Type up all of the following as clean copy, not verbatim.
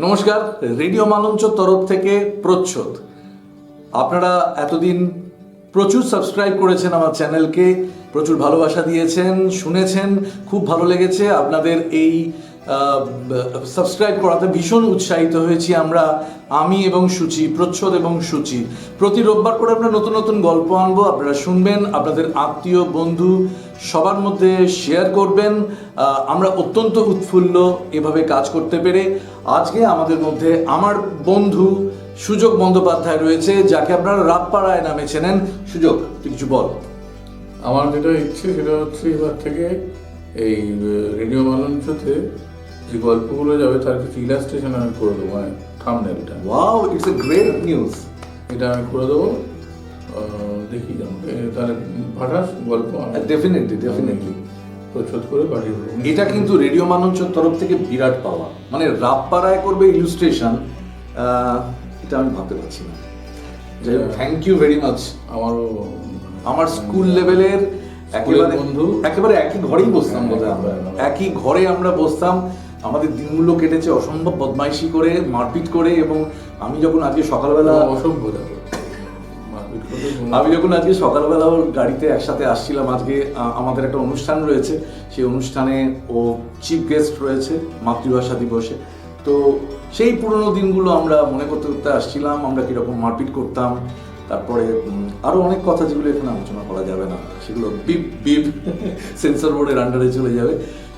নমস্কার, রেডিও মালঞ্চ তরফ থেকে প্রচ্ছদ। আপনারা এতদিন প্রচুর সাবস্ক্রাইব করেছেন আমার চ্যানেলকে, প্রচুর ভালোবাসা দিয়েছেন, শুনেছেন, খুব ভালো লেগেছে। আপনাদের এই সাবস্ক্রাইব করাতে ভীষণ উৎসাহিত হয়েছি আমি এবং সূচি, প্রচ্ছদ এবং সূচি। প্রতি রোববার করে আমরা নতুন নতুন গল্প আনবো, আপনারা শুনবেন, আপনাদের আত্মীয় বন্ধু সবার মধ্যে শেয়ার করবেন। আমরা অত্যন্ত উৎফুল্ল এভাবে কাজ করতে পেরে। আজকে আমাদের মধ্যে আমার বন্ধু সুযোগ বন্দ্যোপাধ্যায় রয়েছে, যাকে আপনারা রাতপাড়ায় নামে চেনেন। সুযোগ, তুই কিছু বল। আমার যেটা ইচ্ছে সেটা হচ্ছে এবার থেকে এই রেডিও মালঞ্চতে যে গল্পগুলো যাবে তার কিছু ইলাস্ট্রেশন আমি করে দেবো, মানে থাম্বনেলটা। Wow, it's a great news. এটা আমি করে দেবো, দেখি আমাকে তাহলে পাঠাস গল্প। ডেফিনেটলি প্রচ্ছদ করে পাঠিয়ে দেবো। এটা কিন্তু রেডিও মালঞ্চর তরফ থেকে বিরাট পাওয়া, মানে রাতপাড়ায় করবে ইলুস্ট্রেশন, এটা আমি ভাবতে পারছি না। যাই হোক, থ্যাংক ইউ ভেরি মাচ। আমার স্কুল লেভেলের একেবারে বন্ধু, একেবারে একই ঘরেই বসতাম, একই ঘরে আমরা বসতাম। আমাদের দিনগুলো কেটেছে অসম্ভব বদমাইশি করে, মারপিট করে। এবং আমি যখন আজকে সকালবেলা ওর গাড়িতে একসাথে আসছিলাম, আজকে আমাদের একটা অনুষ্ঠান রয়েছে, সেই অনুষ্ঠানে ও চিফ গেস্ট রয়েছে মাতৃভাষা দিবসে। তো সেই পুরনো দিনগুলো আমরা মনে করতে করতে আসছিলাম, আমরা কীরকম মারপিট করতাম। তারপরে আরও অনেক কথা যেগুলো এখানে আলোচনা করা যাবে না, সেগুলো বিপ সেন্সর বোর্ডের আন্ডারে চলে যাবে।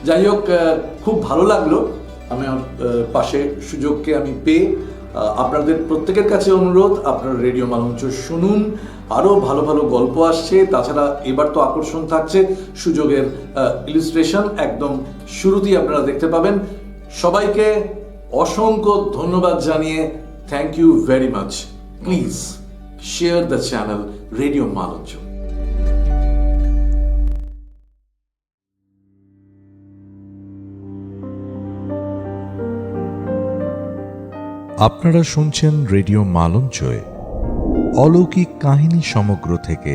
যাই হোক, খুব ভালো লাগলো আমার পাশে সুযোগকে আমি পেয়ে। আপনাদের প্রত্যেকের কাছে অনুরোধ, আপনারা রেডিও মালঞ্চ শুনুন, আরও ভালো ভালো গল্প আসছে। তাছাড়া এবার তো আকর্ষণ থাকছে সুযোগের ইলিস্ট্রেশন, একদম শুরুতেই আপনারা দেখতে পাবেন। সবাইকে অসংখ্য ধন্যবাদ জানিয়ে thank you very much. Please share the channel radio Malancha. আপনারা শুনছেন রেডিও মালঞ্চয়ে অলৌকিক কাহিনী সমগ্র থেকে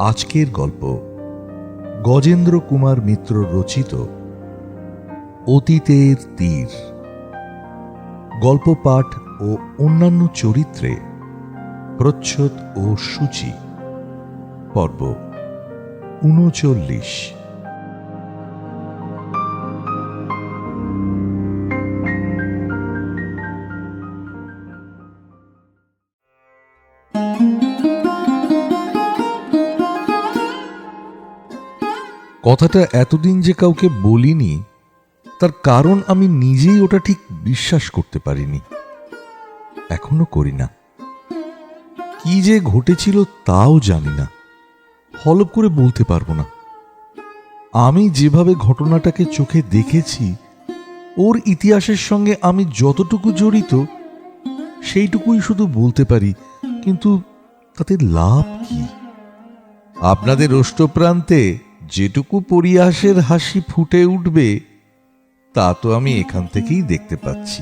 আজকের গল্প গজেন্দ্র কুমার মিত্র রচিত অতীতের তীর। গল্প পাঠ ও অন্যান্য চরিত্রে প্রচ্ছদ ও সূচি। পর্ব ৩৯। কথাটা এতদিন যে কাউকে বলিনি, তার কারণ আমি নিজেই ওটা ঠিক বিশ্বাস করতে পারিনি, এখনো করি না। কি যে ঘটেছিল তাও জানি না, হলপ করে বলতে পারবো না। আমি যেভাবে ঘটনাটাকে চোখে দেখেছি, ওর ইতিহাসের সঙ্গে আমি যতটুকু জড়িত সেইটুকুই শুধু বলতে পারি, কিন্তু তাতে লাভ কি? আপনাদের অষ্টপ্রান্তে যেটুকু পরিহাসের হাসি ফুটে উঠবে তা তো আমি এখান থেকেই দেখতে পাচ্ছি,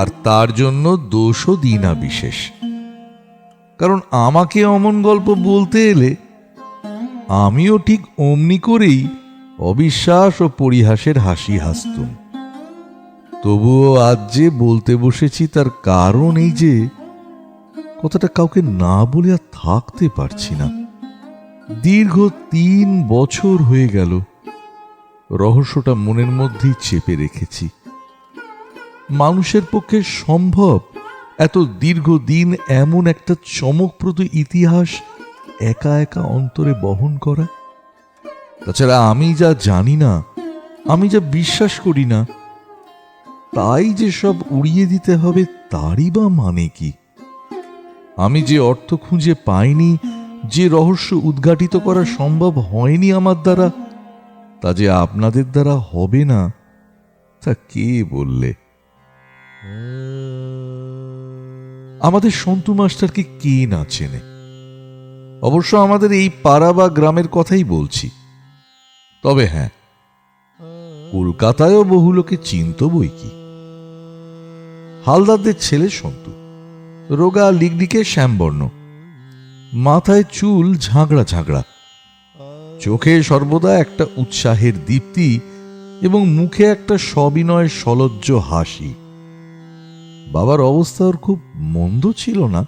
আর তার জন্য দোষও দিই না বিশেষ। কারণ আমাকে অমন গল্প বলতে এলে আমিও ঠিক অমনি করেই অবিশ্বাস ও পরিহাসের হাসি হাসতুম। তবুও আজ যে বলতে বসেছি তার কারণ এই যে কথাটা কাউকে না বলে আর থাকতে পারছি না। দীর্ঘ ৩ বছর হয়ে গেল রহস্যটা মনের মধ্যেই চেপে রেখেছি। মানুষের পক্ষে সম্ভব এত দীর্ঘদিন এমন একটা চমকপ্রদ ইতিহাস একা একা অন্তরে বহন করা? তাছাড়া আমি যা জানি না, আমি যা বিশ্বাস করি না, তাই যে সব উড়িয়ে দিতে হবে তারই বা মানে কি? আমি যে অর্থ খুঁজে পাইনি, যে রহস্য উদ্ঘাটিত করা সম্ভব হয়নি আমার দ্বারা, তা যে আপনাদের দ্বারা হবে না তা কে বললে? আমাদের সন্তু মাস্টারকে কে না চেনে? অবশ্য আমাদের এই পাড়া বা গ্রামের কথাই বলছি। তবে হ্যাঁ, কলকাতায়ও বহু লোকে চিনত বই কি। হালদারদের ছেলে সন্তু, রোগা লিগলিকে শ্যামবর্ণ, মাথায় চুল ঝাঁকড়া ঝাঁকড়া, চোখে সর্বদা একটা উৎসাহের দীপ্তি এবং মুখে একটা সবিনয় সলজ্জ হাসি। বাবার অবস্থা ওর খুব মন্দ ছিল না।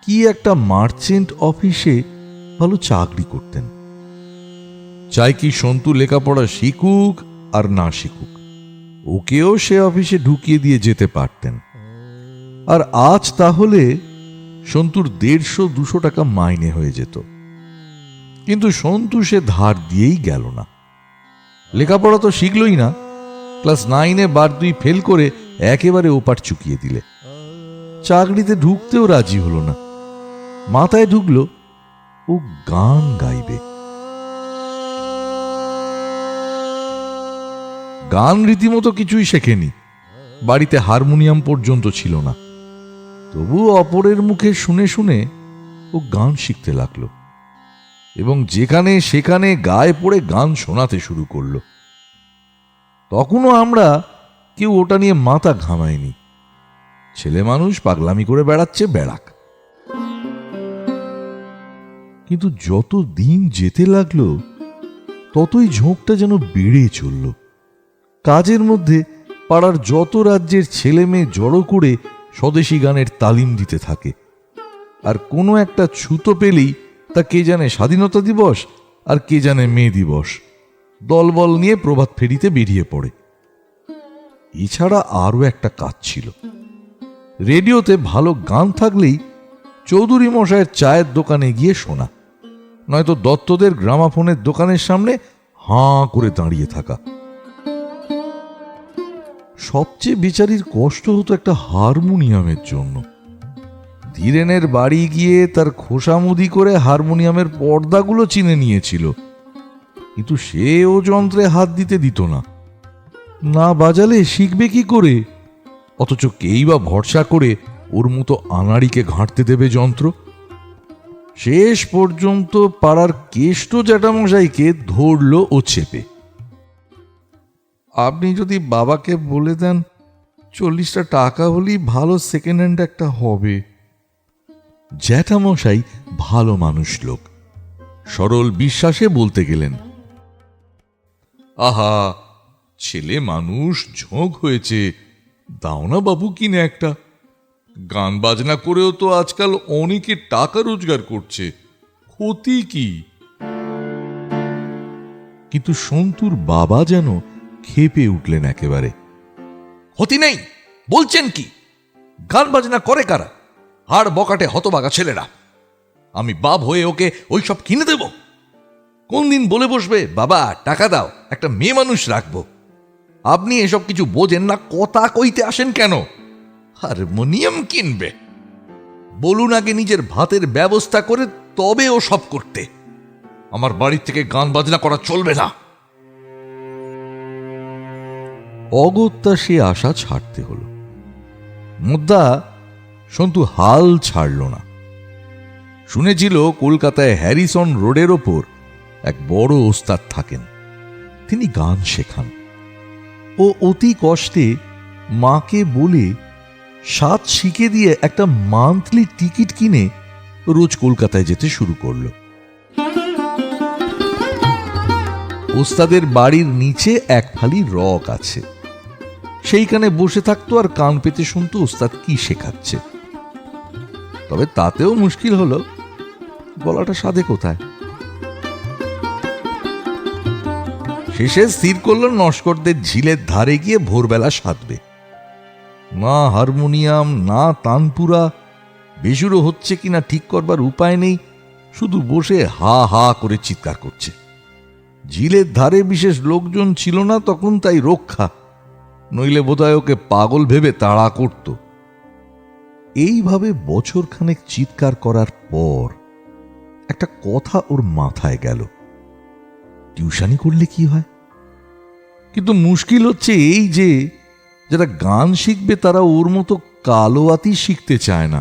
কি একটা মার্চেন্ট অফিসে ভালো চাকরি করতেন। চাই কি সন্তু লেখাপড়া শিখুক আর না শিখুক, ওকেও সে অফিসে ঢুকিয়ে দিয়ে যেতে পারতেন। আর আজ তাহলে সন্তুর 150-200 টাকা মাইনে হয়ে যেত। কিন্তু সন্তু সে ধার দিয়েই গেল না। লেখাপড়া তো শিখলই না, ক্লাস 9-এ বার 2 ফেল করে একেবারে ওপার চুকিয়ে দিলে। চাকরিতে ঢুকতেও রাজি হলো না। মাথায় ঢুকলো ও গান গাইবে। গান রীতিমতো কিছুই শেখেনি, বাড়িতে হারমোনিয়াম পর্যন্ত ছিল না। তবু অপরের মুখে শুনে শুনে ও গান শিখতে লাগলো এবং যেখানে সেখানে গায়ে পড়ে গান শোনাতে শুরু করলো। তখনও আমরা কেউ ওটা নিয়ে মাথা ঘামায়নি। ছেলে মানুষ পাগলামি করে বেড়াচ্ছে, বেড়াক। কিন্তু যত দিন যেতে লাগলো ততই ঝোঁকটা যেন বেড়ে চলল। কাজের মধ্যে পাড়ার যত রাজ্যের ছেলে মেয়ে জড়ো করে স্বদেশী গানের তালিম দিতে থাকে। আর কোনো একটা ছুতো পেলেই তা কে জানে স্বাধীনতা দিবস আর কে জানে মে দিবস, দলবল নিয়ে প্রভাত ফেরিতে বেরিয়ে পড়ে। এছাড়া আরও একটা কাজ ছিল। রেডিওতে ভালো গান থাকলেই চৌধুরী মশাইয়ের চায়ের দোকানে গিয়ে শোনা, নয়তো দত্তদের গ্রামাফোনের দোকানের সামনে হাঁ করে দাঁড়িয়ে থাকা। সবচেয়ে বেচারির কষ্ট হতো একটা হারমোনিয়ামের জন্য। ধীরেনের বাড়ি গিয়ে তার খোসামুদি করে হারমোনিয়ামের পর্দাগুলো চিনে নিয়েছিল, কিন্তু সে ও যন্ত্রে হাত দিতে দিত না। না বাজালে শিখবে কি করে? অথচ কেই বা ভরসা করে ওর মতো আনাড়িকে ঘাঁটতে দেবে যন্ত্র? শেষ পর্যন্ত পাড়ার কেষ্ট জ্যাঠামশাইকে ধরল ও চেপে। আপনি যদি বাবাকে বলে দেন 40টা টাকা হলেই ভালো সেকেন্ড হ্যান্ড একটা হবে। জ্যাঠামশাই ভালো মানুষ লোক, সরল বিশ্বাসে বলতে গেলেন, আহা ছেলে মানুষ, ঝোঁক হয়েছে, দাও না বাবু কিনে একটা। গান বাজনা করেও তো আজকাল অনেকে টাকা রোজগার করছে, ক্ষতি কি? কিন্তু সন্তুর বাবা যেন খেপে উঠলেন একেবারে। ক্ষতি নেই বলছেন কি? গান বাজনা করে কারা? হাড় বকাটে হতবাগা ছেলেরা। আমি বাপ হয়ে ওকে ওইসব কিনে দেব? কোন দিন বলে বসবে বাবা টাকা দাও, একটা মেয়ে মানুষ রাখবো? আপনি এসব কিছু বোঝেন না, কথা কইতে আসেন কেন? হারমোনিয়াম কিনবে? বলুন আগে নিজের ভাতের ব্যবস্থা করে তবে ও সব করতে। আমার বাড়ি থেকে গান বাজনা করা চলবে না। অগত্যা সে আশা ছাড়তে হলো। মুদ্রা সন্তু হাল ছাড়ল না। শুনেছিল কলকাতায় হ্যারিসন রোডের ওপর এক বড় ওস্তাদ থাকেন, তিনি গান শেখান। ও অতি কষ্টে মাকে বলে 7 শিখে দিয়ে একটা মান্থলি টিকিট কিনে রোজ কলকাতায় যেতে শুরু করল। ওস্তাদের বাড়ির নিচে এক ফালি রক আছে, সেইখানে বসে থাকতো আর কান পেতে শুনতো ওস্তাদ কি শেখাচ্ছে। তবে তাতেও মুশকিল হলো, গলাটা সাধে কোথায়। শেষে স্থির করল নস্করদের ঝিলের ধারে গিয়ে ভোরবেলা সাধবে। না হারমোনিয়াম, না তানপুরা, বেসুরো হচ্ছে কিনা ঠিক করবার উপায় নেই, শুধু বসে হা হা করে চিৎকার করছে। ঝিলের ধারে বিশেষ লোকজন ছিল না তখন, তাই রক্ষা, নইলে বোধহয় ওকে পাগল ভেবে তাড়া করত। এইভাবে বছরখানেক চিৎকার করার পর একটা কথা ওর মাথায় গেল, টিউশনি করলে কি হয়? কিন্তু মুশকিল হচ্ছে এই যে যারা গান শিখবে তারা ওর মতো কালোয়াতি শিখতে চায় না।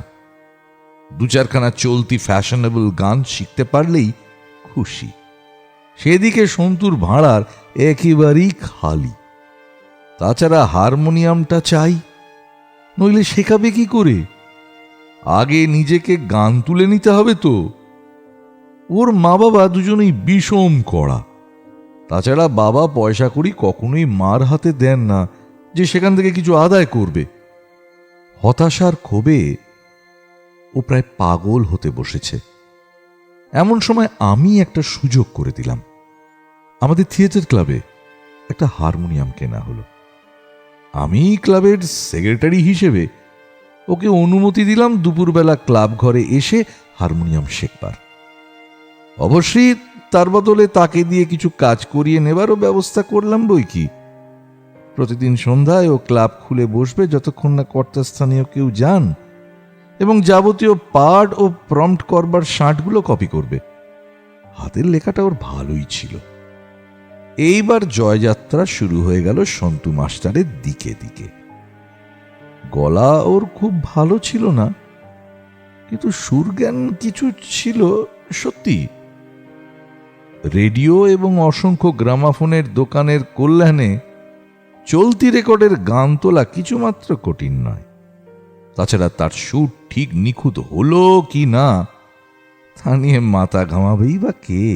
2-4খানা চলতি ফ্যাশনেবল গান শিখতে পারলেই খুশি। সেদিকে সন্তুর ভাড়ার একেবারেই খালি। তাছাড়া হারমোনিয়ামটা চাই, নইলে শেখাবে কি করে? আগে নিজেকে গান তুলে নিতে হবে তো। ওর মা বাবা দুজনেই বিষম কড়া। তাছাড়া বাবা পয়সা করি কখনোই মার হাতে দেন না যে সেখান থেকে কিছু আদায় করবে। হতাশার ক্ষোভে ও প্রায় পাগল হতে বসেছে। এমন সময় আমি একটা সুযোগ করে দিলাম। আমাদের থিয়েটার ক্লাবে একটা হারমোনিয়াম কেনা হলো। আমি ক্লাবের সেক্রেটারি হিসেবে ওকে অনুমতি দিলাম দুপুরবেলা ক্লাব ঘরে এসে হারমোনিয়াম শেখবার। অবশ্যই তার বদলে তাকে দিয়ে কিছু কাজ করিয়ে নেবারও ব্যবস্থা করলাম বই কি। প্রতিদিন সন্ধ্যায় ও ক্লাব খুলে বসবে যতক্ষণ না কর্তাস্থানীয় কেউ যান, এবং যাবতীয় পার্ট ও প্রম্পট করবার শার্টগুলো কপি করবে। হাতের লেখাটা ওর ভালোই ছিল। এইবার জয়যাত্রা শুরু হয়ে গেল সন্তু মাস্টারের দিকে দিকে। গলা ওর খুব ভালো ছিল না, কিন্তু সুরজ্ঞান কিছু ছিল সত্যি। রেডিও এবং অসংখ্য গ্রামাফোনের দোকানের কল্যাণে চলতি রেকর্ডের গান তোলা কিছুমাত্র কঠিন নয়। তাছাড়া তার সুর ঠিক নিখুঁত হলো কি না তা নিয়ে মাথা ঘামাবেই বা কে?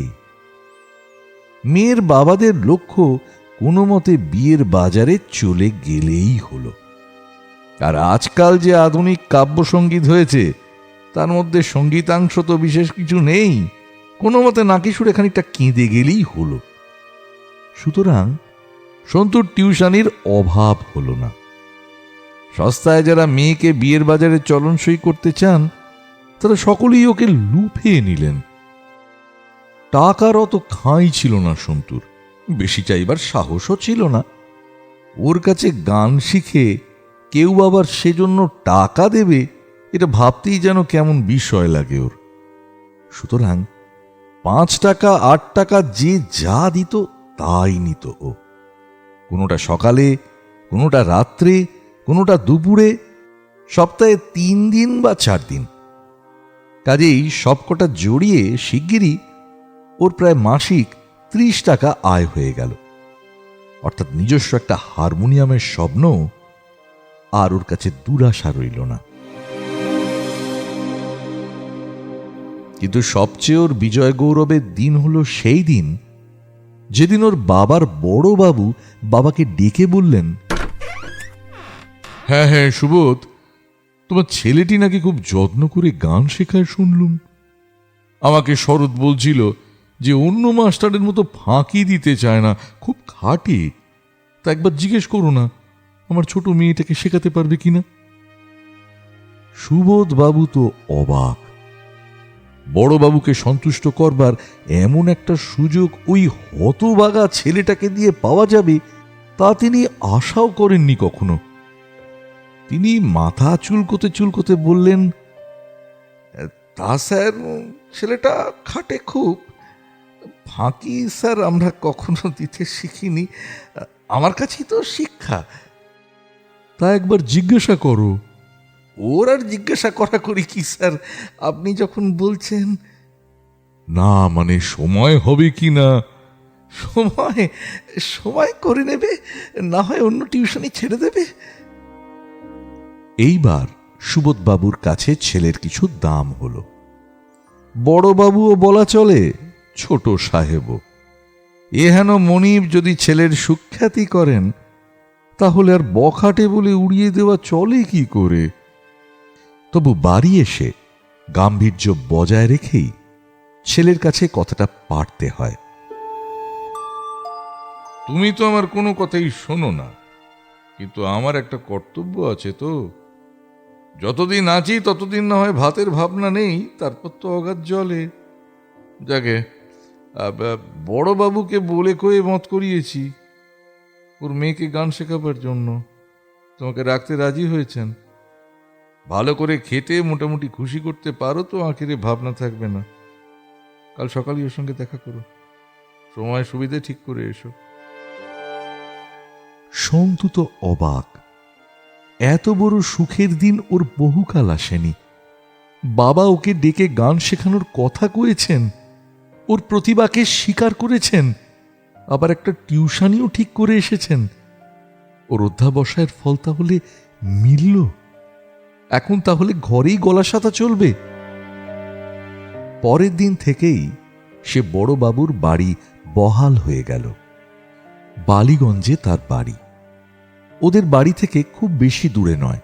মেয়ের বাবাদের লক্ষ্য কোনো মতে বিয়ের বাজারে চলে গেলেই হলো। আর আজকাল যে আধুনিক কাব্যসঙ্গীত হয়েছে তার মধ্যে সঙ্গীতাংশ তো বিশেষ কিছু নেই। কোনো মতে নাকি সুরে খানিকটা কেঁদে গেলেই হলো। সুতরাং সন্তুর টিউশনির অভাব হলো না। সস্তায় যারা মেয়েকে বিয়ের বাজারে চলনসই করতে চান তারা সকলেই ওকে লুফে নিলেন। টাকার অত খাঁই ছিল না সন্তুর, বেশি চাইবার সাহসও ছিল না। ওর কাছে গান শিখে কেউ আবার সেজন্য টাকা দেবে এটা ভাবতেই যেন কেমন বিষয় লাগে ওর। সুতরাং 5 টাকা 8 টাকা যে যা দিত তাই নিত ও। কোনোটা সকালে, কোনোটা রাত্রে, কোনোটা দুপুরে, সপ্তাহে 3 দিন বা 4 দিন। কাজেই সবকটা জড়িয়ে শিগগিরই ওর প্রায় মাসিক 30 টাকা আয় হয়ে গেল। অর্থাৎ নিজস্ব একটা হারমোনিয়ামের স্বপ্ন আর ওর কাছে দুরাশা রইল না। কিন্তু সবচেয়ে ওর বিজয় গৌরবের দিন হলো সেই দিন যেদিন ওর বাবার বড় বাবু বাবাকে ডেকে বললেন, হ্যাঁ হ্যাঁ সুবোধ, তোমার ছেলেটি নাকি খুব যত্ন করে গান শেখায় শুনলুম। আমাকে শরৎ বলছিল যে অন্য মাস্টারের মতো ফাঁকি দিতে চায় না, খুব খাটে। তা একবার জিজ্ঞেস করো না আমার ছোট মেয়েটাকে শেখাতে পারবে কিনা। সুবোধ বাবু তো অবাক। বড় বাবুকে সন্তুষ্ট করবার এমন একটা সুযোগ ওই হতভাগা ছেলেটাকে দিয়ে পাওয়া যাবে তা তিনি আশাও করেননি কখনো। তিনি মাথা চুলকোতে চুলকোতে বললেন, তা স্যার, ছেলেটা খাটে খুব। ফাঁকি স্যার আমরা কখনো দিতে শিখিনি, আমার কাছেই তো শিক্ষা। তা একবার জিজ্ঞাসা করো। ওর আর জিজ্ঞাসা করা করি কি স্যার, আপনি যখন বলছেন। না মানে সময় হবে কি না? সময় সময় করে নেবে, না হয় অন্য টিউশনি ছেড়ে দেবে। এইবার সুবোধবাবুর কাছে ছেলের কিছু দাম হলো। বড়বাবুও বলা চলে, ছোট সাহেবও। এহেন মনিব যদি ছেলের সুখ্যাতি করেন তাহলে আর বখাটে বলে উড়িয়ে দেওয়া চলে কি করে? তবু বাড়ি এসে গাম্ভীর্য বজায় রেখেই ছেলের কাছে কথাটা পাড়তে হয়। তুমি তো আমার কোনো কথাই শোনো না, কিন্তু আমার একটা কর্তব্য আছে তো। যতদিন আছি ততদিন না হয় ভাতের ভাবনা নেই, তারপর তো অগাধ জলে। যাকে বড়বাবুকে বলে কয়ে মত করিয়েছি ওর মেয়েকে গান শেখাবার জন্য। তোমাকে রাখতে রাজি হয়েছেন। ভালো করে খেতে মোটামুটি খুশি করতে পারো তো আখেরে ভাবনা থাকবে না। কাল সকালে ওর সঙ্গে দেখা করো, সময় সুবিধে ঠিক করে এসো। সন্তু তো অবাক। এত বড় সুখের দিন ওর বহুকাল আসেনি। বাবা ওকে ডেকে গান শেখানোর কথা কয়েছেন, ওর প্রতিভাকে স্বীকার করেছেন, আবার একটা টিউশনিও ঠিক করে এসেছেন। ওর অধ্যাবসায়ের ফল তাহলে মিলল। এখন তাহলে ঘরেই গলা সাথা চলবে। পরের দিন থেকেই সে বড় বাবুর বাড়ি বহাল হয়ে গেল। বালিগঞ্জে তার বাড়ি। ওদের বাড়ি থেকে খুব বেশি দূরে নয়,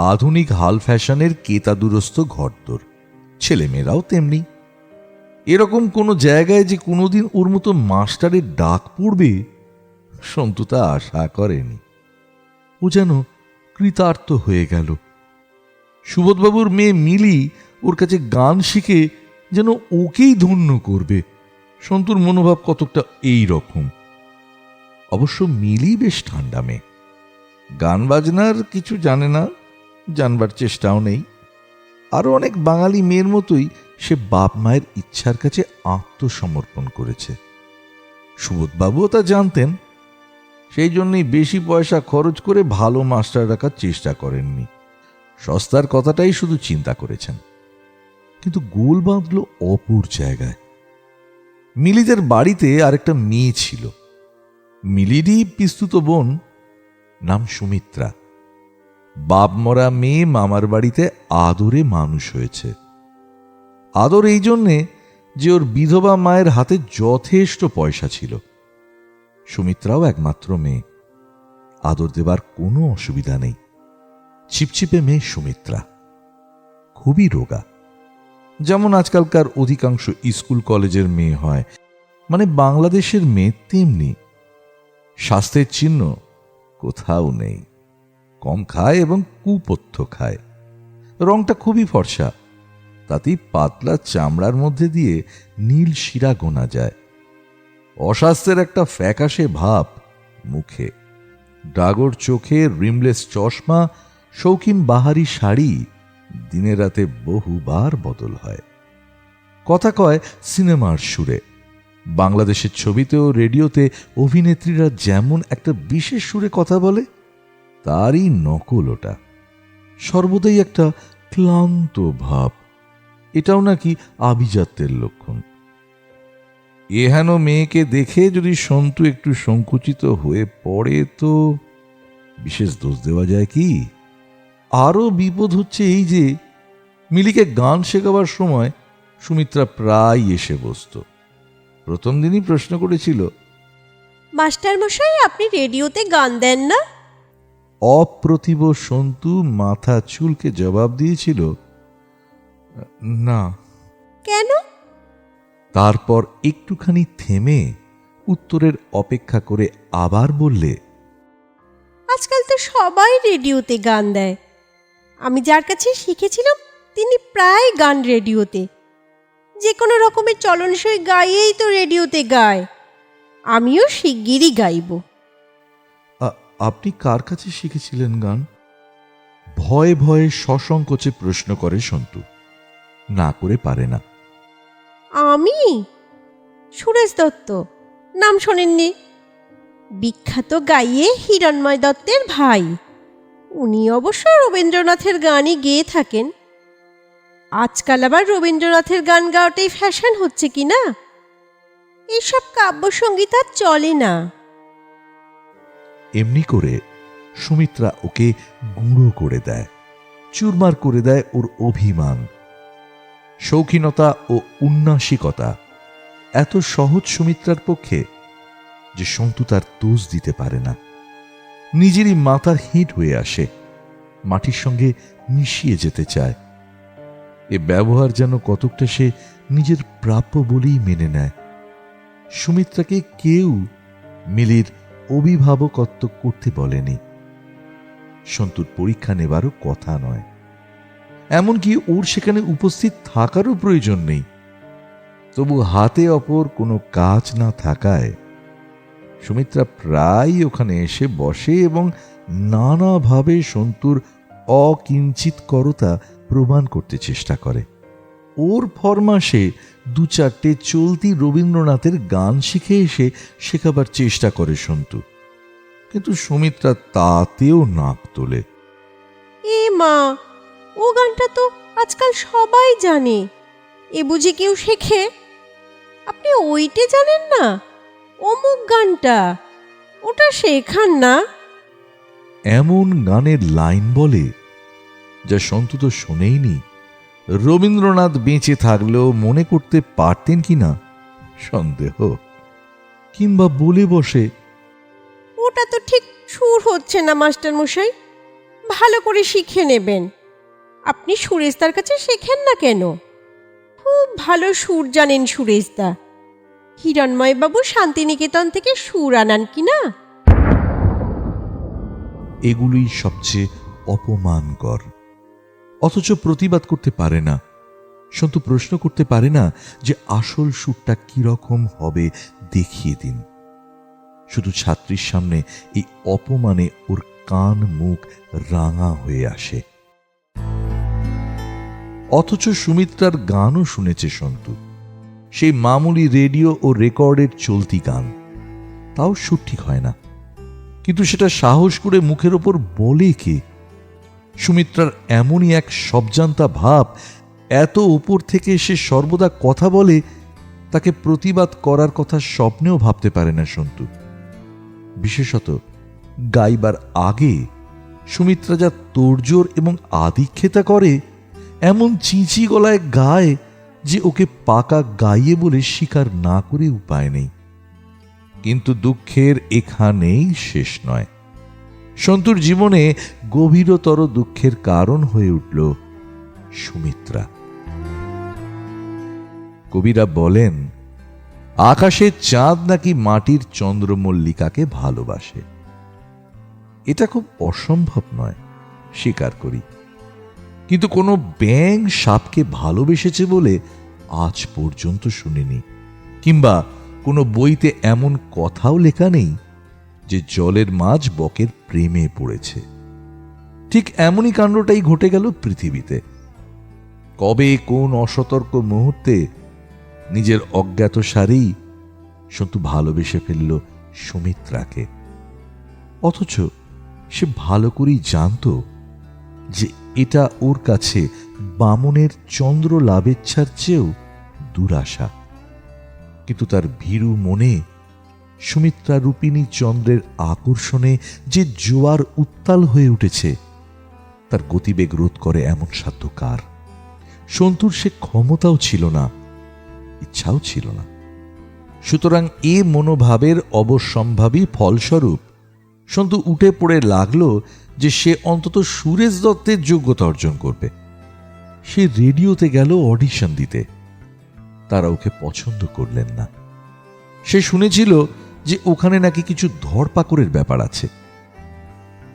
আধুনিক হাল ফ্যাশনের কেতাদুরস্ত ঘরদোর, ছেলেমেয়েরাও তেমনি। এরকম কোনো জায়গায় যে কোনোদিন ওর মতো মাস্টারের ডাক পড়বে সন্তু তা আশা করেনি। ও যেন কৃতার্থ হয়ে গেল। সুবোধবাবুর মেয়ে মিলি ওর কাছে গান শিখে যেন ওকেই ধন্য করবে। সন্তুর মনোভাব কতকটা এই রকম। অবশ্য মিলি বেশ ঠান্ডা মেয়ে, গান বাজনার কিছু জানে না, জানবার চেষ্টাও নেই। আরো অনেক বাঙালি মেয়ের মতোই সে বাপ মায়ের ইচ্ছার কাছে আত্মসমর্পণ করেছে। সুবোধবাবুও তা জানতেন, সেই জন্যই বেশি পয়সা খরচ করে ভালো মাস্টার রাখার চেষ্টা করেননি, সস্তার কথাটাই শুধু চিন্তা করেছেন। কিন্তু গোল বাঁধল অপর জায়গায়। মিলিদের বাড়িতে আরেকটা মেয়ে ছিল, মিলিরই পিস্তুত বোন, নাম সুমিত্রা। বাপ মরা মেয়ে মামার বাড়িতে আদরে মানুষ হয়েছে। আদর এই জন্যে যে ওর বিধবা মায়ের হাতে যথেষ্ট পয়সা ছিল। সুমিত্রাও একমাত্র মেয়ে, আদর দেবার কোনো অসুবিধা নেই। ছিপছিপে মেয়ে সুমিত্রা, খুবই রোগা, যেমন আজকালকার অধিকাংশ স্কুল কলেজের মেয়ে হয়, মানে বাংলাদেশের মেয়ে তেমনি। স্বাস্থ্যের চিহ্ন কোথাও নেই, কম খায় এবং কুপথ্য খায়। রংটা খুবই ফর্সা, তাতেই পাতলা চামড়ার মধ্যে দিয়ে নীল শিরা গোনা যায়। অস্বাস্থ্যের একটা ফ্যাকাশে ভাব মুখে, ডাগর চোখে, রিমলেস চশমা, শৌখিন বাহারি শাড়ি, দিনে রাতে বহুবার বদল হয়। কথা কয় সিনেমার সুরে। বাংলাদেশের ছবিতেও রেডিওতে অভিনেত্রীরা যেমন একটা বিশেষ সুরে কথা বলে, তারই নকল ওটা। সর্বদাই একটা ক্লান্ত ভাব, এটাও নাকি আভিজাত্যের লক্ষণ। এহেন মেয়েকে দেখে যদি সন্তু একটু সংকুচিত হয়ে পড়ে তো বিশেষ দোষ দেওয়া যায় কি? আরও বিপদ হচ্ছে এই যে, মিলিকে গান শেখাবার সময় সুমিত্রা প্রায় এসে বসত। প্রথম দিনই প্রশ্ন করেছিল, মাস্টার মশাই, আপনি রেডিওতে গান দেন না? অপ্রতিভ সন্তু মাথা চুলকে জবাব দিয়েছিল, না। কেন? তারপর একটুখানি থেমে উত্তরের অপেক্ষা করে আবার বললে, আজকাল তো সবাই রেডিওতে গান দেয়। আমি যার কাছে শিখেছিলাম তিনি প্রায় গান রেডিওতে, যে কোনো রকমের চলনসই গাইয়েই তো রেডিওতে গায়। আমিও শিগগিরই গাইব। আপনি কার কাছে শিখেছিলেন গান? ভয়ে ভয়ে সসংকোচে প্রশ্ন করে সন্তু। না করে পারে না। আমি? সুরেশ দত্ত, নাম শোনেননি? বিখ্যাত গাইয়ে হিরণময় দত্তের ভাই। উনি অবশ্য রবীন্দ্রনাথের গানই গেয়ে থাকেন। আজকাল আবার রবীন্দ্রনাথের গান গাওয়াটাই ফ্যাশন হচ্ছে কি না? এইসব কাব্যসঙ্গীত আর চলে না। এমনি করে সুমিত্রা ওকে গুঁড়ো করে দেয়, চুরমার করে দেয় ওর অভিমান। শৌখিনতা ও উন্নাসিকতা এত সহজ সুমিত্রার পক্ষে যে সন্তু তার দোষ দিতে পারে না। নিজেরই মাথার হিট হয়ে আসে, মাটির সঙ্গে মিশিয়ে যেতে চায়। এ ব্যবহার যেন কতকটা সে নিজের প্রাপ্য বলেই মেনে নেয়। সুমিত্রাকে কেউ মিলির অভিভাবকত্ব করতে বলেনি। সন্তুর পরীক্ষা নেবারও কথা নয়, এমনকি ওর সেখানে উপস্থিত থাকারও প্রয়োজন নেই। তবু হাতে অপর কোনো কাজ না থাকায় সুমিত্রা প্রায় ওখানে এসে বসে এবং নানাভাবে সন্তুর অকিঞ্চিতকরতা প্রমাণ করতে চেষ্টা করে। ওর ফরমাসে দু চারটে চলতি রবীন্দ্রনাথের গান শিখে এসে শেখাবার চেষ্টা করে সন্তু, কিন্তু সুমিত্রা তাতেও নাক তোলে। এ মা, ও গানটা তো আজকাল সবাই জানে, এ বুঝি কেউ শেখে? আপনি ওইটে জানেন না? অমুক গানটা, ওটা শেখান না। এমন গানের লাইন বলে যা সন্তু তো শোনেইনি। রবীন্দ্রনাথ বেঁচে থাকলেও মনে করতে পারতেন কিনা সন্দেহ। কিংবা বলে বসে, ওটা তো ঠিক সুর হচ্ছে না মাস্টার মশাই, ভালো করে শিখে নেবেন। আপনি সুরেশদার কাছে শেখেন না কেন? খুব ভালো সুর জানেন সুরেশদা। হিরণময়বাবু শান্তিনিকেতন থেকে সুর আনান কি না? এগুলোই সবচেয়ে অপমানকর। অথচ প্রতিবাদ করতে পারে না। সন্তু প্রশ্ন করতে পারে না যে আসল সুরটা কিরকম হবে দেখিয়ে দিন। শুধু ছাত্রীর সামনে এই অপমানে ওর কান মুখ রাঙা হয়ে আসে। অথচ সুমিত্রার গানও শুনেছে সন্তু, সেই মামুলি রেডিও ও রেকর্ডের চলতি গান। তাও সুর ঠিক হয় না, কিন্তু সেটা সাহস করে মুখের ওপর বলে কে? সুমিত্রার এমনই এক সবজান্তা ভাব, এত উপর থেকে সে সর্বদা কথা বলে, তাকে প্রতিবাদ করার কথা স্বপ্নেও ভাবতে পারে না সন্তু। বিশেষত গাইবার আগে সুমিত্রা যা তোড়জোড় এবং আদিক্ষেতা করে, এমন চিঁচি গলায় গায় যে ওকে পাকা গাইয়ে বলে স্বীকার না করে উপায় নেই। কিন্তু দুঃখের এখানেই শেষ নয়। সন্তুর জীবনে গভীরতর দুঃখের কারণ হয়ে উঠল সুমিত্রা। কবিরা বলেন, আকাশের চাঁদ নাকি মাটির চন্দ্রমল্লিকাকে ভালোবাসে। এটা খুব অসম্ভব নয়, স্বীকার করি। কিন্তু কোনো ব্যাঙ সাপকে ভালোবেসেছে বলে আজ পর্যন্ত শুনিনি, কিংবা কোনো বইতে এমন কথাও লেখা নেই যে জলের মাছ বকের প্রেমে পড়েছে। ঠিক এমনই কাণ্ডটাই ঘটে গেল পৃথিবীতে। কবে কোন অসতর্ক মুহূর্তে নিজের অজ্ঞাত সারেই সন্তু ভালোবেসে ফেলল সুমিত্রাকে। অথচ সে ভালো করেই জানত যে এটা ওর কাছে বামনের চন্দ্র লাভেচ্ছার চেয়েও দুরাশা। কিন্তু তার ভীরু মনে সুমিত্রা রূপিণী চন্দ্রের আকর্ষণে যে জোয়ার উত্তাল হয়ে উঠেছে, তার গতিবেগ রোধ করে এমন সাধ্য কার? সন্তুর সে ক্ষমতাও ছিল না, ইচ্ছাও ছিল না। সুতরাং এ মনোভাবের অবশ্যম্ভাবী ফলস্বরূপ সন্তু উঠে পড়ে লাগল যে সে অন্তত সুরেশ দত্তের যোগ্যতা অর্জন করবে। সে রেডিওতে গেল অডিশন দিতে। তারা ওকে পছন্দ করলেন না। সে শুনেছিল যে ওখানে নাকি কিছু ধরপাকড়ের ব্যাপার আছে।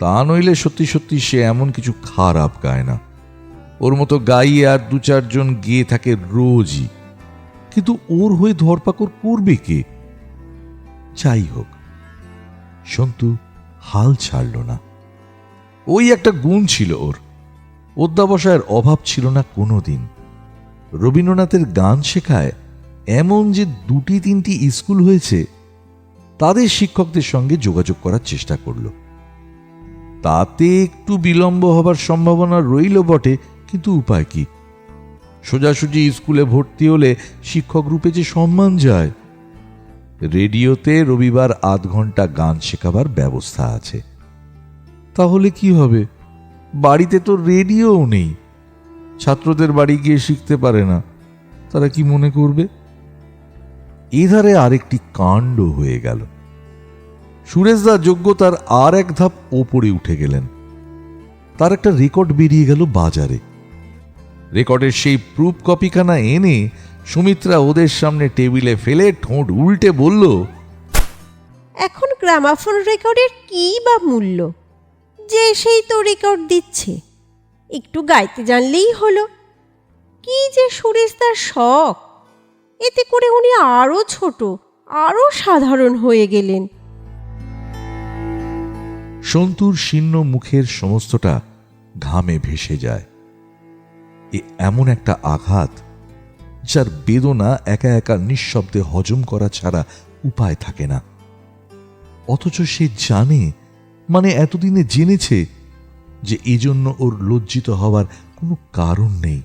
তা নইলে সত্যি সত্যি সে এমন কিছু খারাপ গায় না। ওর মতো গাইয়ে আর দু চারজন গেয়ে থাকে রোজই। কিন্তু ওর হয়ে ধরপাকড় করবে কে? যাই হোক, সন্তু হাল ছাড়ল না। ওই একটা গুণ ছিল ওর, অধ্যাবসায়ের অভাব ছিল না কোনোদিন। রবীন্দ্রনাথের গান শেখায় এমন যে 2-3টি স্কুল হয়েছে, তাদের শিক্ষকদের সঙ্গে যোগাযোগ করার চেষ্টা করল। তাতে একটু বিলম্ব হবার সম্ভাবনা রইল বটে, কিন্তু উপায় কি? সোজাসুজি স্কুলে ভর্তি হলে শিক্ষক রূপে যে সম্মান যায়। রেডিওতে রবিবার আধ ঘন্টা গান শেখাবার ব্যবস্থা আছে। তাহলে কি হবে? বাড়িতে তো রেডিওও নেই। ছাত্রদের বাড়ি গিয়ে শিখতে পারে না, তারা কি মনে করবে? এধারে আরেকটি কাণ্ড হয়ে গেল। সুরেশদা যোগ্যতার আর এক ধাপ ওপরে উঠে গেলেন। তার একটা রেকর্ড বেরিয়ে গেল বাজারে। রেকর্ডের সেই প্রুফ কপিখানা এনে সুমিত্রা ওদের সামনে টেবিলে ফেলে ঠোঁট উল্টে বলল, এখন গ্রামাফোন রেকর্ডের কী বা মূল্য? যে সেই তো রেকর্ড দিচ্ছে, একটু গাইতে জানলেই হলো। কি যে সুরেশদার শখ! এতে করে উনি আরও ছোট, আরও সাধারণ হয়ে গেলেন। সন্তুর শীর্ণ মুখের সমস্তটা ঘামে ভেসে যায়। এ এমন একটা আঘাত যার বেদনা একা একা নিঃশব্দে হজম করা ছাড়া উপায় থাকে না। অথচ সে জানে, মানে এতদিনে জেনেছে, যে এজন্য ওর লজ্জিত হওয়ার কোনো কারণ নেই।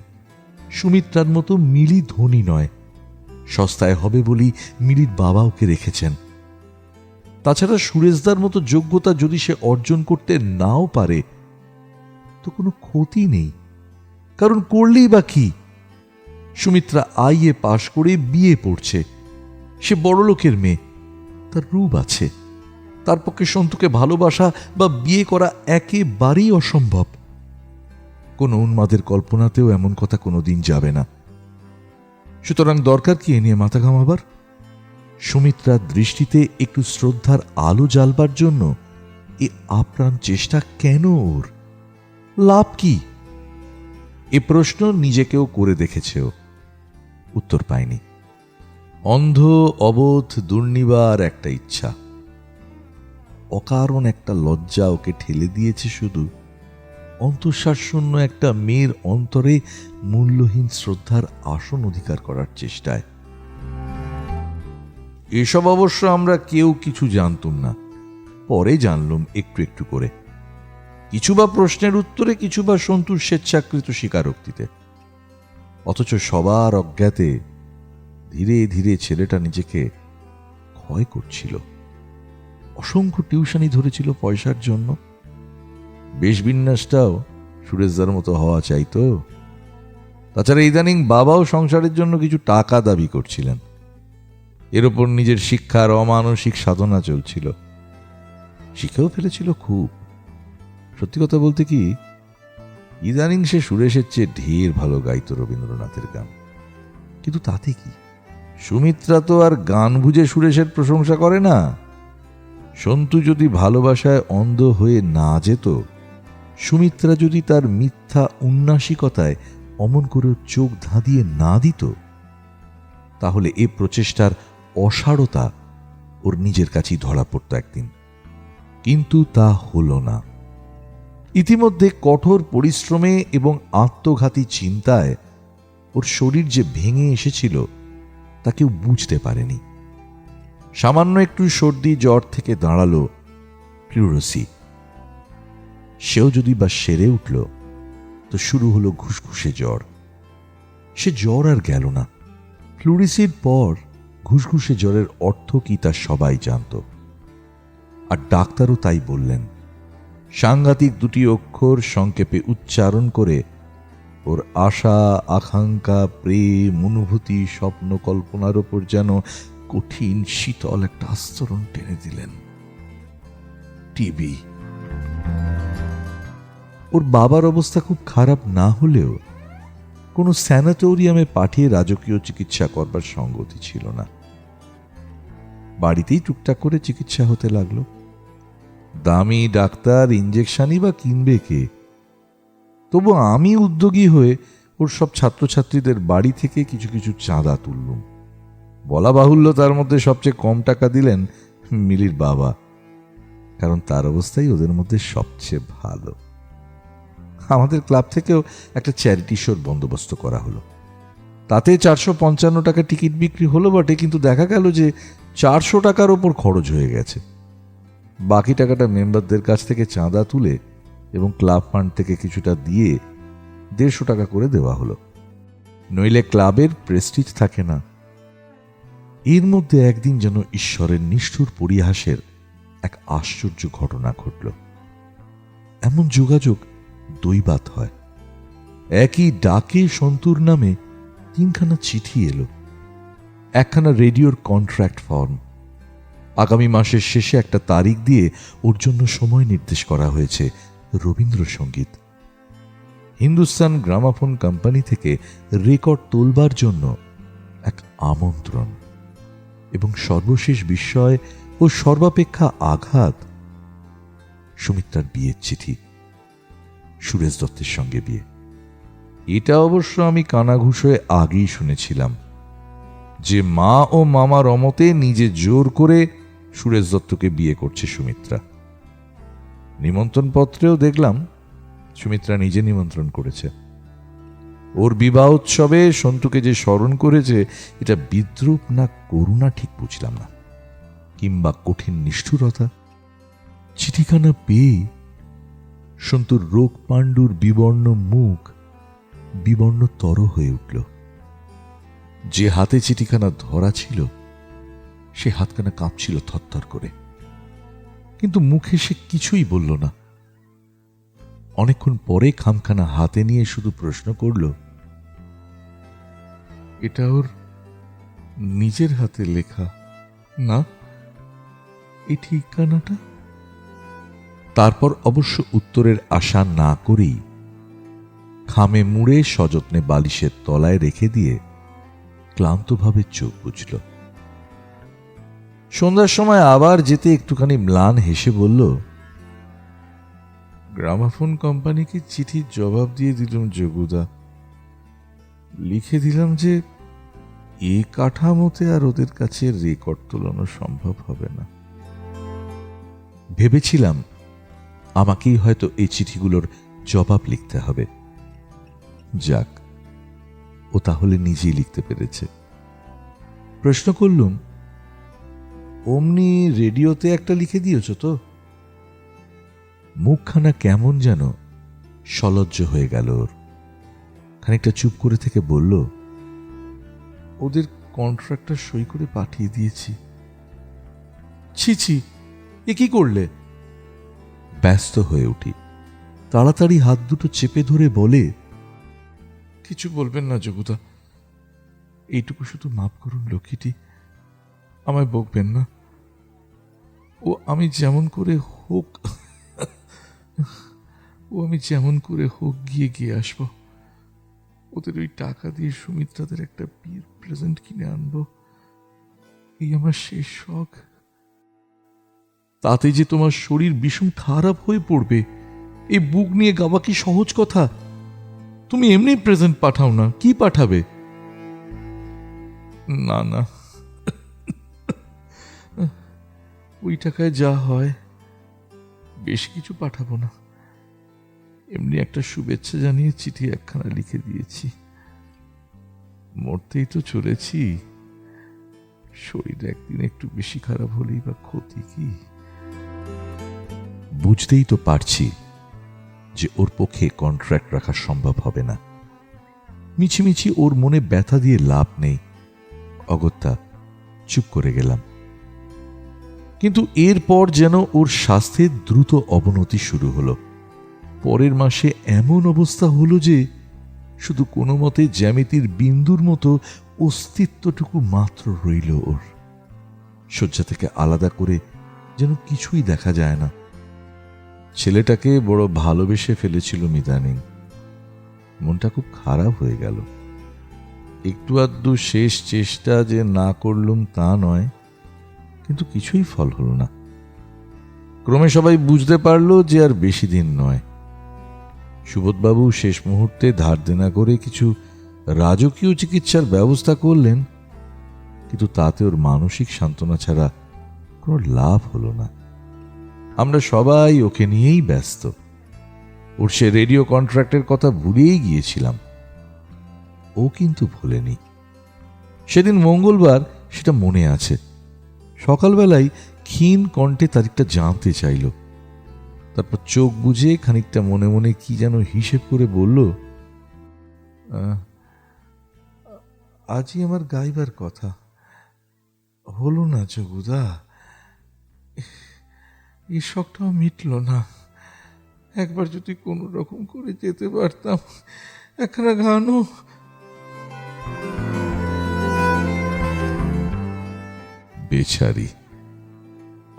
সুমিত্রার মতো মিলি ধনী নয়, সস্তায় হবে বলেই মিলির বাবা ওকে রেখেছেন। তাছাড়া সুরেশদার মতো যোগ্যতা যদি সে অর্জন করতে নাও পারে তো কোনো ক্ষতি নেই, কারণ করলেই বা কি? সুমিত্রা আইএ পাশ করে বিয়ে পড়ছে। সে বড়লোকের মেয়ে, তার রূপ আছে, তার পক্ষে সন্তুকে ভালোবাসা বা বিয়ে করা একেবারেই অসম্ভব। কোনো উন্মাদের কল্পনাতেও এমন কথা কোনোদিন যাবে না। সুতরাং দরকার কি এ নিয়ে মাথা ঘামাবার? সুমিত্রার দৃষ্টিতে একটু শ্রদ্ধার আলো জ্বালবার জন্য এ আপ্রাণ চেষ্টা কেন ওর? লাভ কি? এ প্রশ্ন নিজেকেও করে দেখেছেও, উত্তর পায়নি। অন্ধ অবোধ দুর্নিবার একটা ইচ্ছা, অকারণ একটা লজ্জা ওকে ঠেলে দিয়েছে শুধু অন্তঃসারশূন্য একটা মেয়ের অন্তরে মূল্যহীন শ্রদ্ধার আসন অধিকার করার চেষ্টায়। এসব অবশ্য আমরা কেউ কিছু জানতুম না, পরে জানলুম একটু একটু করে। কিছু বা প্রশ্নের উত্তরে, কিছু বা সন্তুর স্বেচ্ছাকৃত স্বীকারোক্তিতে। অথচ সবার অজ্ঞাতে ধীরে ধীরে ছেলেটা নিজেকে ক্ষয় করছিল। অসংখ্য টিউশনি ধরেছিল পয়সার জন্য। বেশবিন্যাসটাও সুরেশদার মতো হওয়া চাইতো। তাছাড়া ইদানিং বাবাও সংসারের জন্য কিছু টাকা দাবি করছিলেন। এর ওপর নিজের শিক্ষার অমানসিক সাধনা চলছিল। শিখেও ফেলেছিল খুব। সত্যি কথা বলতে কি, ইদানিং সে সুরেশের চেয়ে ঢের ভালো গাইতো রবীন্দ্রনাথের গান। কিন্তু তাতে কি, সুমিত্রা তো আর গান বুঝে সুরেশের প্রশংসা করে না। সন্তু যদি ভালোবাসায় অন্ধ হয়ে না যেত, সুমিত্রা যদি তার মিথ্যা উন্নাসিকতায় অমন করে চোখ ধাঁধিয়ে না দিত, তাহলে এ প্রচেষ্টার অসারতা ওর নিজের কাছেই ধরা পড়ত একদিন। কিন্তু তা হল না। ইতিমধ্যে কঠোর পরিশ্রমে এবং আত্মঘাতী চিন্তায় ওর শরীর যে ভেঙে এসেছিল তা কেউ বুঝতে পারেনি। সামান্য একটু সর্দি জ্বর থেকে দাঁড়ালো প্লুরোসি। সেও যদি বা সেরে উঠল, তো শুরু হলো ঘুসঘুসে জ্বর। সে জ্বর আর গেল না। প্লুরিসির পর ঘুসঘুসে জ্বরের অর্থ কি তা সবাই জানত, আর ডাক্তারও তাই বললেন। সাংঘাতিক দুটি অক্ষর সংক্ষেপে উচ্চারণ করে ওর আশা, আকাঙ্ক্ষা, প্রেম, অনুভূতি, স্বপ্ন, কল্পনার ওপর যেন কঠিন শীতল একটা আস্তরণ টেনে দিলেন। টিবি। ওর বাবার অবস্থা খুব খারাপ না হলেও কোনো স্যানাটোরিয়ামে পাঠিয়ে রাজকীয় চিকিৎসা করবার সঙ্গতি ছিল না। বাড়িতেই টুকটাক করে চিকিৎসা হতে লাগলো। দামি ডাক্তার, ইঞ্জেকশনই বা কিনবে কে? তবু আমি উদ্যোগী হয়ে ওর সব ছাত্রছাত্রীদের বাড়ি থেকে কিছু কিছু চাঁদা তুললুম। বলা বাহুল্য, তার মধ্যে সবচেয়ে কম টাকা দিলেন মিলির বাবা, কারণ তার অবস্থাই ওদের মধ্যে সবচেয়ে ভালো। আমাদের ক্লাব থেকেও একটা চ্যারিটি শোর বন্দোবস্ত করা হলো। তাতে 455 টাকা টিকিট বিক্রি হলো বটে, কিন্তু দেখা গেল যে 400 টাকার ওপর খরচ হয়ে গেছে। বাকি টাকাটা মেম্বারদের কাছ থেকে চাঁদা তুলে এবং ক্লাব ফান্ড থেকে কিছুটা দিয়ে 150 টাকা করে দেওয়া হলো। নইলে ক্লাবের প্রেস্টিজ থাকে না। এর মধ্যে একদিন যেন ঈশ্বরের নিষ্ঠুর পরিহাসের এক আশ্চর্য ঘটনা ঘটল। এমন যোগাযোগ দৈবাত হয়। একই ডাকে সন্তুর নামে 3খানা চিঠি এলো। একখানা রেডিওর কন্ট্রাক্ট ফর্ম। আগামী মাসের শেষে একটা তারিখ দিয়ে ওর জন্য সময় নির্দেশ করা হয়েছে রবীন্দ্রসঙ্গীত। হিন্দুস্তান গ্রামাফোন কোম্পানি থেকে রেকর্ড তোলবার জন্য এক আমন্ত্রণ, এবং সর্বশেষ বিস্ময় ও সর্বাপেক্ষা আঘাত, সুমিত্রার বিয়ের চিঠি। সুরেশ দত্তের সঙ্গে বিয়ে। এটা অবশ্য আমি কানাঘুষ হয়ে আগেই শুনেছিলাম যে মা ও মামার অমতে নিজে জোর করে সুরেশ দত্তকে বিয়ে করছে সুমিত্রা। নিমন্ত্রণ পত্রেও দেখলাম সুমিত্রা নিজে নিমন্ত্রণ করেছে। ওর বিবাহ উৎসবে সন্তুকে যে স্মরণ করেছে, এটা বিদ্রুপ না করুণা ঠিক বুঝলাম না, কিংবা কঠিন নিষ্ঠুরতা। চিঠিখানা পেয়ে সন্তুর রোগ পাণ্ডুর বিবর্ণ মুখ বিবর্ণতর হয়ে উঠল। যে হাতে চিঠিখানা ধরা ছিল, সে হাতখানা কাঁপছিল থরথর করে, কিন্তু মুখে সে কিছুই বলল না। অনেকক্ষণ পরে খামখানা হাতে নিয়ে শুধু প্রশ্ন করল, এটা ওর নিজের হাতে লেখা না? এই ঠিকানাটা? তারপর অবশ্য উত্তরের আশা না করেই খামে মুড়ে সযত্নে বালিশের তলায় রেখে দিয়ে ক্লান্তভাবে চোখ বুঝল। সন্ধ্যার সময় আবার যেতে একটুখানি ম্লান হেসে বলল, গ্রামাফোন কোম্পানিকে চিঠির জবাব দিয়ে দিলাম যোগুদা। লিখে দিলাম যে এ কাঠামোতে আর ওদের কাছে রেকর্ড তোলানো সম্ভব হবে না। ভেবেছিলাম আমাকেই হয়তো এই চিঠিগুলোর জবাব লিখতে হবে। যাক, ও তাহলে নিজেই লিখতে পেরেছে। প্রশ্ন করলুম, অমনি রেডিওতে একটা লিখে দিয়েছ তো? মুখখানা কেমন যেন সলজ্জ হয়ে গেল ওর। খানিকটা চুপ করে থেকে বলল, ওদের কন্ট্রাক্টটা সই করে পাঠিয়ে দিয়েছি। ছি ছি, এ কি করলে? ব্যস্ত হয়ে উঠি। তাড়াতাড়ি হাত দুটো চেপে ধরে বলে, কিছু বলবেন না যোগুদা, এইটুকু শুধু মাফ করুন লক্ষ্মীটি, আমায় বকবেন না। ও আমি যেমন করে হোক গিয়ে আসবো। ওদের ওই টাকা দিয়ে সুমিত্রাদের একটা বিয়ের প্রেজেন্ট কিনে আনবো, এই আমার শেষ শখ। তাতে যে তোমার শরীর ভীষণ খারাপ হয়ে পড়বে, এই বুক নিয়ে গাওয়া কি সহজ কথা? তুমি এমনি প্রেজেন্ট পাঠাও না, কি পাঠাবে? না না, ওই টাকায় যা হয়, বেশ কিছু পাঠাবো না। এমনি একটা শুভেচ্ছা জানিয়ে চিঠি একখানা লিখে দিয়েছি। মরতেই তো চলেছি, শরীর একদিন একটু বেশি খারাপ হলেই বা ক্ষতি কি? বুঝতেই তো পারছি যে ওর পক্ষে কন্ট্রাক্ট রাখা সম্ভব হবে না। মিছিমিছি ওর মনে ব্যথা দিয়ে লাভ নেই। অগত্যা চুপ করে গেলাম। কিন্তু এরপর যেন ওর স্বাস্থ্যের দ্রুত অবনতি শুরু হলো। পরের মাসে এমন অবস্থা হলো যে শুধু কোনো মতে জ্যামিতির বিন্দুর মতো অস্তিত্বটুকু মাত্র রইল ওর। শয্যা থেকে আলাদা করে যেন কিছুই দেখা যায় না। ছেলেটাকে বড় ভালোবেসে ফেলেছিল ইদানিং। মনটা খুব খারাপ হয়ে গেল। একটু আধটু শেষ চেষ্টা যে না করলুম তা নয়, কিন্তু কিছুই ফল হলো না। ক্রমে সবাই বুঝতে পারল যে আর বেশি দিন নয়। সুবোধবাবু শেষ মুহূর্তে ধার দেনা করে কিছু রাজকীয় চিকিৎসার ব্যবস্থা করলেন, কিন্তু তাতে ওর মানসিক সান্ত্বনা ছাড়া কোনো লাভ হলো না। আমরা সবাই ওকে নিয়েই ব্যস্ত। ওর সে রেডিও কন্ট্রাক্টের কথা ভুলেই গিয়েছিলাম। ও কিন্তু ভুলেনি। সেদিন মঙ্গলবার, সেটা মনে আছে। সকালবেলায় ক্ষীণ কণ্ঠে তারিখটা জানতে চাইল। তারপর চোখ বুজে খানিকটা মনে মনে কি যেন হিসেব করে বলল, আজই আমার গাইবার কথা, হলো না যোগুদা। এই শখটাও মিটল না। একবার যদি কোনো রকম করে যেতে পারতাম, একখানা গানও। বেচারি,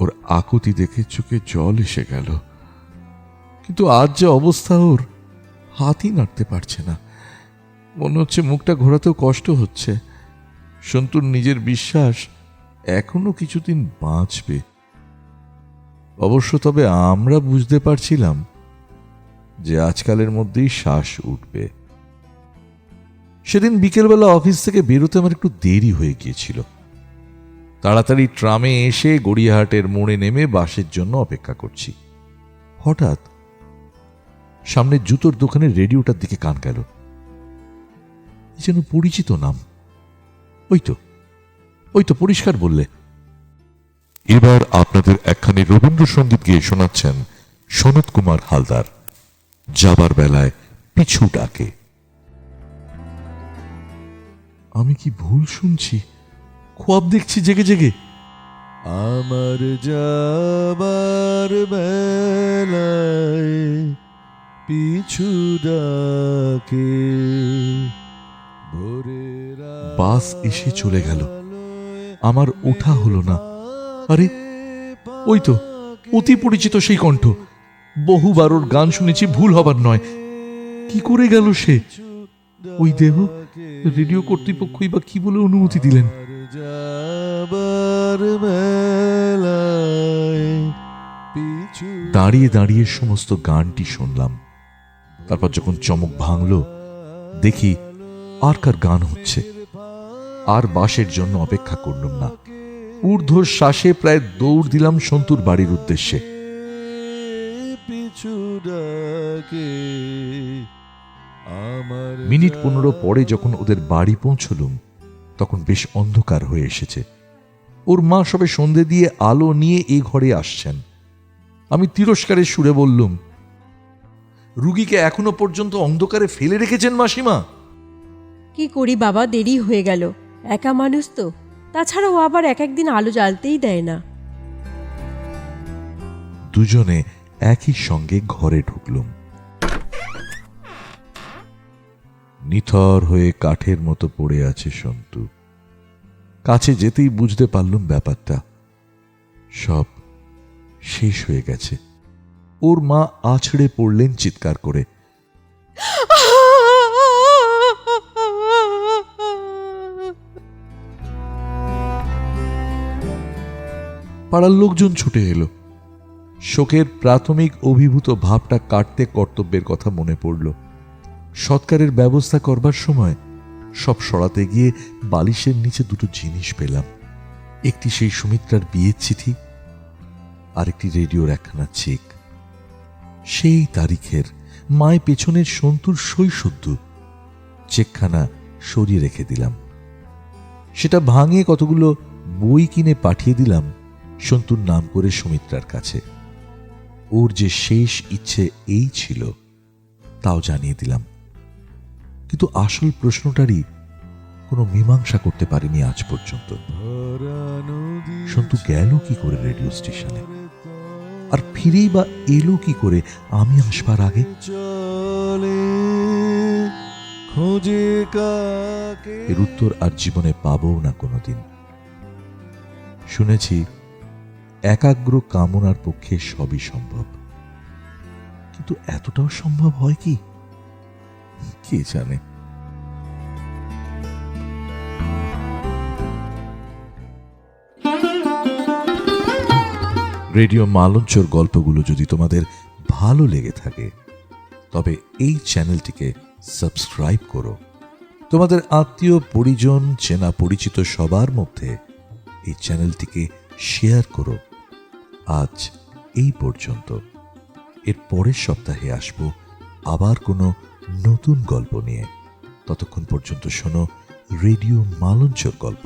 ওর আকুতি দেখে চোখে জল এসে গেল। কিন্তু আজ যে অবস্থা ওর, হাতই নাড়তে পারছে না। মনে হচ্ছে মুখটা ঘোরাতেও কষ্ট হচ্ছে। সন্তুর নিজের বিশ্বাস এখনো কিছুদিন বাঁচবে। অবশ্য তবে আমরা বুঝতে পারছিলাম যে আজকালের মধ্যেই শ্বাস উঠবে। সেদিন বিকেলবেলা অফিস থেকে বেরোতে আমার একটু দেরি হয়ে গিয়েছিল। তাড়াতাড়ি ট্রামে এসে গড়িয়াহাটের মোড়ে নেমে বাসের জন্য অপেক্ষা করছি। হঠাৎ সামনে জুতোর দোকানের রেডিওটার দিকে কান গেল। যেন পরিচিত নাম। ওই তো পরিষ্কার বললে। এবার আপনাদের একখানি রবীন্দ্রসঙ্গীত গেয়ে শোনাচ্ছেন সনত কুমার হালদার, যাবার বেলায় পিছু ডাকে। আমি কি ভুল শুনছি? খোয়াব দেখছি জেগে জেগে। আমার যাবার বেলায় পিছু ডাকে। বাস এসে চলে গেল। আমার ওঠা হলো না। আরে ওই তো অতি পরিচিত সেই কণ্ঠ, বহুবার ওর গান শুনেছি, ভুল হবার নয়। কি করে গেল সে? ওই দেহ, রেডিও কর্তৃপক্ষই বা কি বলে অনুমতি দিলেন? দাঁড়িয়ে দাঁড়িয়ে সমস্ত গানটি শুনলাম। তারপর যখন চমক ভাঙল, দেখি আর কার গান হচ্ছে। আর বাসের জন্য অপেক্ষা করলাম না, ঊর্ধ্বশ্বাসে প্রায় দৌড় দিলাম সন্তুর বাড়ির উদ্দেশ্যে। মিনিট 15 পরে যখন ওদের বাড়ি পৌঁছলুম, তখন বেশ অন্ধকার হয়ে এসেছে। ওর মা সবে সন্ধে দিয়ে আলো নিয়ে এই ঘরে আসছেন। আমি তিরস্কারের সুরে বললুম, রুগীকে এখনো পর্যন্ত অন্ধকারে ফেলে রেখেছেন মাসিমা? কি করি বাবা, দেরি হয়ে গেল। একা মানুষ তো, তাছাড়াও আবার এক একদিন আলো জ্বালতেই দেয় না। দুজনে একই সঙ্গে ঘরে ঢুকলুম। নিথর হয়ে কাঠের মতো পড়ে আছে সন্তু। কাছে যেতেই বুঝতে পারলুম ব্যাপারটা সব শেষ হয়ে গেছে। ওর মা আছড়ে পড়লেন চিৎকার করে। পাড়ার লোকজন ছুটে এলো। শোকের প্রাথমিক অভিভূত ভাবটা কাটতে কর্তব্যের কথা মনে পড়ল। সৎকারের ব্যবস্থা করবার সময় সব সরাতে গিয়ে বালিশের নিচে দুটো জিনিস পেলাম। একটি সেই সুমিত্রার বিয়ের চিঠি, আর একটি রেডিওর একখানা চেক। সেই তারিখের, মায় পেছনের সন্তুর সৈশুদ্ধ। চেকখানা সরিয়ে রেখে দিলাম। সেটা ভাঙিয়ে কতগুলো বই কিনে পাঠিয়ে দিলাম সন্তুর নাম করে সুমিত্রার কাছে। ওর যে শেষ ইচ্ছে এই ছিল তাও জানিয়ে দিলাম। কিন্তু আসল প্রশ্নটারই কোনো মীমাংসা করতে পারিনি আজ পর্যন্ত। সন্তু গেল কি করে রেডিও স্টেশনে, আর ফিরেই বা এলো কি করে আমি আসবার আগে? এর উত্তর আর জীবনে পাবো না কোনোদিন। শুনেছি একাগ্র কামনার পক্ষে সবই সম্ভব, কিন্তু এতটাও সম্ভব হয় কি কে জানে। রেডিও মালঞ্চর গল্পগুলো যদি তোমাদের ভালো লেগে থাকে, তবে এই চ্যানেলটিকে সাবস্ক্রাইব করো। তোমাদের আত্মীয় পরিজন, চেনা পরিচিত সবার মধ্যে এই চ্যানেলটিকে শেয়ার করো। আজ এই পর্যন্ত। এর পরের সপ্তাহে আসবো আবার কোনো নতুন গল্প নিয়ে। ততক্ষণ পর্যন্ত শোনো রেডিও মালঞ্চর গল্প।